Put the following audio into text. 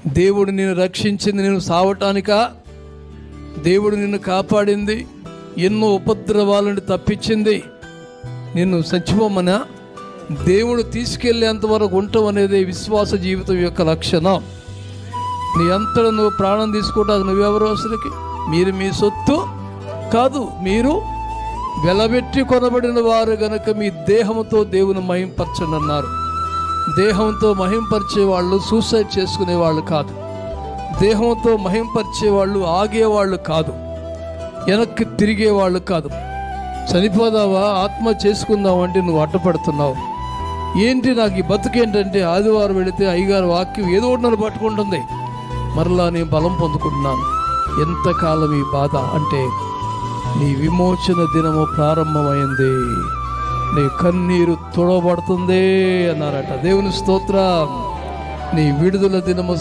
దేవుడు నిన్ను రక్షించింది నేను సావటానికా? దేవుడు నిన్ను కాపాడింది, ఎన్నో ఉపద్రవాలను తప్పించింది నిన్ను చచ్చిపోమనా? దేవుడు తీసుకెళ్లేంత వరకు ఉండటం అనేది విశ్వాస జీవితం యొక్క లక్షణం. నీ అంతటా నువ్వు ప్రాణం తీసుకోవడానికి నువ్వెవరు అసలుకి? మీరు మీ సొత్తు కాదు, మీరు వెలబెట్టి కొనబడిన వారు గనుక మీ దేహంతో దేవుని మహింపరచండి అన్నారు. దేహంతో మహింపరిచే వాళ్ళు సూసైడ్ చేసుకునే వాళ్ళు కాదు. దేహంతో మహింపరిచే వాళ్ళు ఆగేవాళ్ళు కాదు, వెనక్కి తిరిగేవాళ్ళు కాదు. చనిపోదావా, ఆత్మ చేసుకుందామంటే నువ్వు అడ్డపడుతున్నావు. ఏంటి నాకు ఈ బతుకేంటంటే, ఆదివారం వెళితే అయ్యగారు వాక్యం ఏదో ఒకటి నన్ను పట్టుకుంటుంది, మరలా నేను బలం పొందుకుంటున్నాను. ఎంతకాలం ఈ బాధ అంటే, నీ విమోచన దినము ప్రారంభమైంది, నీ కన్నీరు తుడవబడుతుంది అన్నారట. దేవుని స్తోత్రం. నీ విడుదల దినము